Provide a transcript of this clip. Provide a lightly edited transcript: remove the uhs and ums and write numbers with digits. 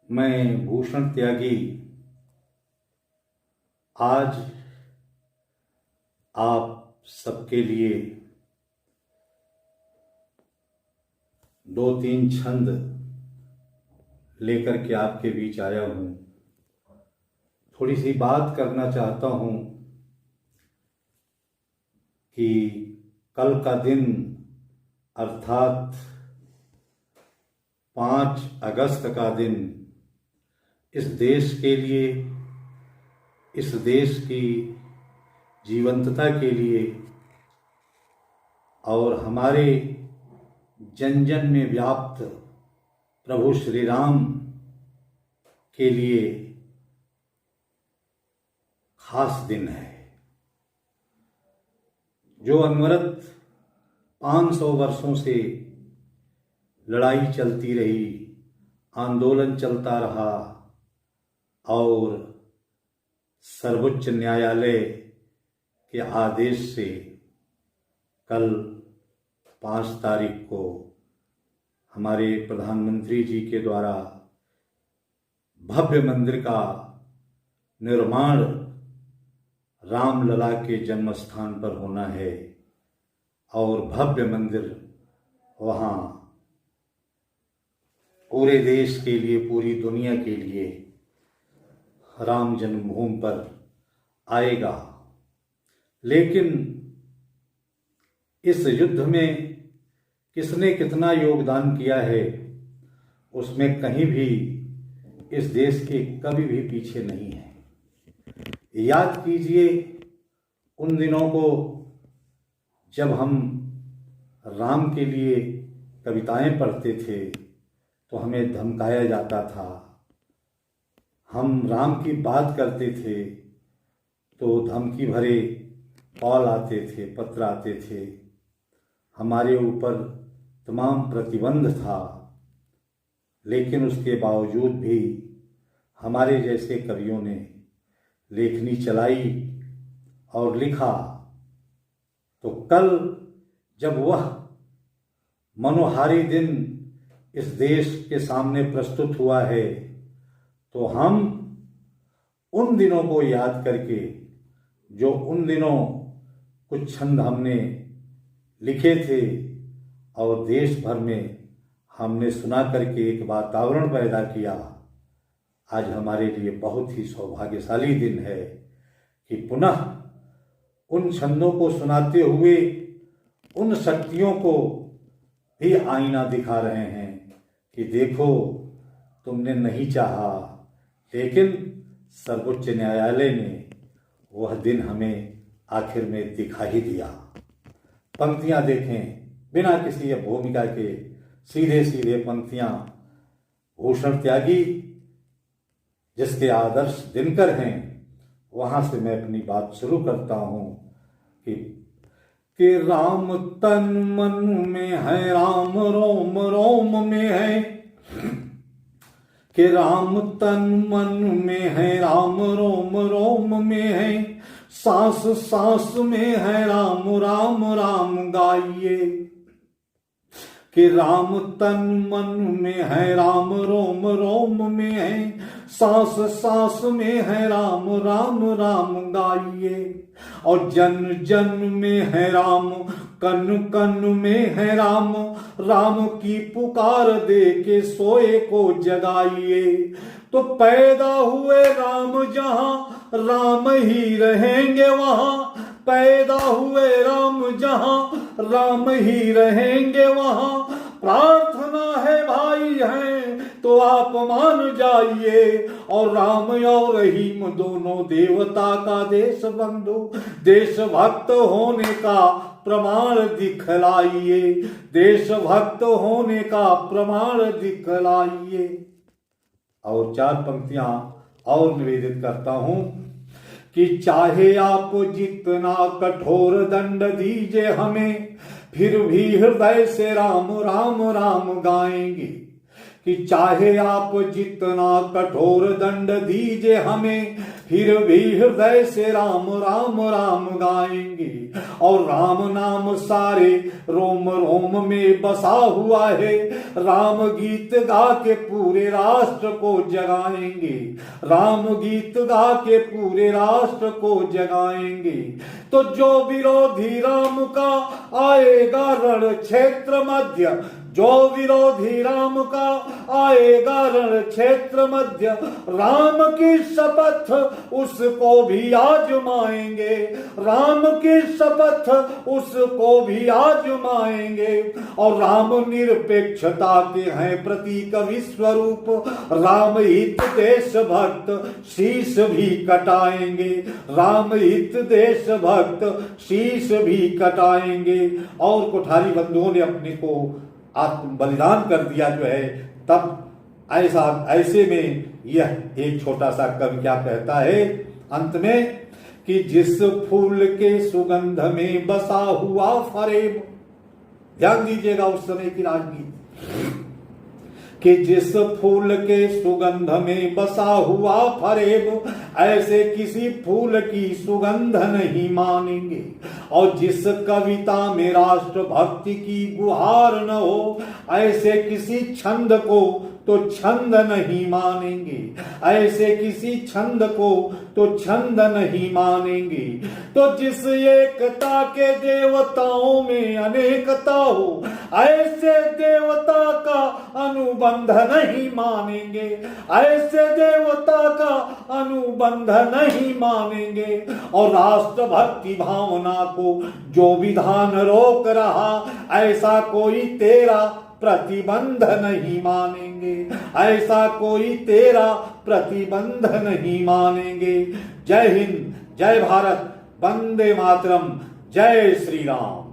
मैं भूषण त्यागी आज आप सबके लिए दो तीन छंद लेकर के आपके बीच आया हूँ। थोड़ी सी बात करना चाहता हूँ कि कल का दिन अर्थात 5 अगस्त का दिन इस देश के लिए, इस देश की जीवंतता के लिए और हमारे जन जन में व्याप्त प्रभु श्री राम के लिए खास दिन है। जो अनवरत 500 वर्षों से लड़ाई चलती रही, आंदोलन चलता रहा और सर्वोच्च न्यायालय के आदेश से कल 5 तारीख को हमारे प्रधानमंत्री जी के द्वारा भव्य मंदिर का निर्माण रामलला के जन्म स्थान पर होना है और भव्य मंदिर वहाँ पूरे देश के लिए, पूरी दुनिया के लिए राम जन्मभूमि पर आएगा। लेकिन इस युद्ध में किसने कितना योगदान किया है, उसमें कहीं भी इस देश के कभी भी पीछे नहीं है। याद कीजिए उन दिनों को जब हम राम के लिए कविताएं पढ़ते थे तो हमें धमकाया जाता था। हम राम की बात करते थे तो धमकी भरे कॉल आते थे, पत्र आते थे, हमारे ऊपर तमाम प्रतिबंध था। लेकिन उसके बावजूद भी हमारे जैसे कवियों ने लेखनी चलाई और लिखा। तो कल जब वह मनोहारी दिन इस देश के सामने प्रस्तुत हुआ है तो हम उन दिनों को याद करके, जो उन दिनों कुछ छंद हमने लिखे थे और देश भर में हमने सुना करके एक वातावरण पैदा किया, आज हमारे लिए बहुत ही सौभाग्यशाली दिन है कि पुनः उन छंदों को सुनाते हुए उन शक्तियों को भी आईना दिखा रहे हैं कि देखो, तुमने नहीं चाहा लेकिन सर्वोच्च न्यायालय ने वह दिन हमें आखिर में दिखा ही दिया। पंक्तियां देखें, बिना किसी भूमिका के सीधे सीधे पंक्तियां भूषण त्यागी जिसके आदर्श दिनकर हैं, वहां से मैं अपनी बात शुरू करता हूं कि राम तन मन में है, राम रोम रोम में है, कि राम तन मन में है, राम रोम रोम में है, सांस सांस में है राम, राम राम गाइए। कि राम तन मन में है, राम रोम रोम में है, सांस सांस में है राम, राम राम गाइए। और जन जन में है राम, कन कन में है राम, राम की पुकार दे के सोए को जगाइए। तो पैदा हुए राम जहां, राम ही रहेंगे वहां, पैदा हुए राम जहां, राम ही रहेंगे वहां। प्रार्थना है भाई है तो आप मान जाइए, और राम और रहीम दोनों देवता का देश बंधु, देशभक्त होने का प्रमाण दिखलाइए, देशभक्त होने का प्रमाण दिखलाइए। और 4 पंक्तियां और निवेदित करता हूं कि चाहे आप जितना कठोर दंड दीजिए हमें, फिर भी हृदय से राम राम राम गाएंगे। कि चाहे आप जितना कठोर दंड दीजिए हमें, फिर भी हृदय से राम राम राम गाएंगे। और राम नाम सारे रोम रोम में बसा हुआ है, राम गीत गा के पूरे राष्ट्र को जगाएंगे, राम गीत गा के पूरे राष्ट्र को जगाएंगे। तो जो विरोधी राम का आएगा रण क्षेत्र मध्य, जो विरोधी राम का आएगा रण क्षेत्र मध्य, राम की शपथ उसको भी आजमाएंगे, राम की शपथ उसको भी आजमाएंगे। और राम निरपेक्षता के हैं प्रतीक विश्वरूप, राम हित देश भक्त शीश भी कटाएंगे, राम हित देश भक्त शीश भी कटाएंगे। और कोठारी बंधुओं ने अपने को आत्म बलिदान कर दिया जो है, तब ऐसे में यह एक छोटा सा कवि क्या कहता है अंत में, कि जिस फूल के सुगंध में बसा हुआ फरेब, ध्यान दीजिएगा उस समय की राजनीति, कि जिस फूल के सुगंध में बसा हुआ फरेब, ऐसे किसी फूल की सुगंध नहीं मानेंगे। और जिस कविता में राष्ट्र भक्ति की गुहार न हो, ऐसे किसी छंद को तो छंद नहीं मानेंगे, ऐसे किसी छंद को तो छंद नहीं मानेंगे। तो जिस एकता के देवताओं में अनेकता हो, ऐसे देवता का अनुबंध नहीं मानेंगे, ऐसे देवता का अनुबंध नहीं मानेंगे। और राष्ट्र भक्ति भावना को जो विधान रोक रहा, ऐसा कोई तेरा प्रतिबंध नहीं मानेंगे, ऐसा कोई तेरा प्रतिबंध नहीं मानेंगे। जय हिंद, जय भारत, वंदे मातरम, जय श्री राम।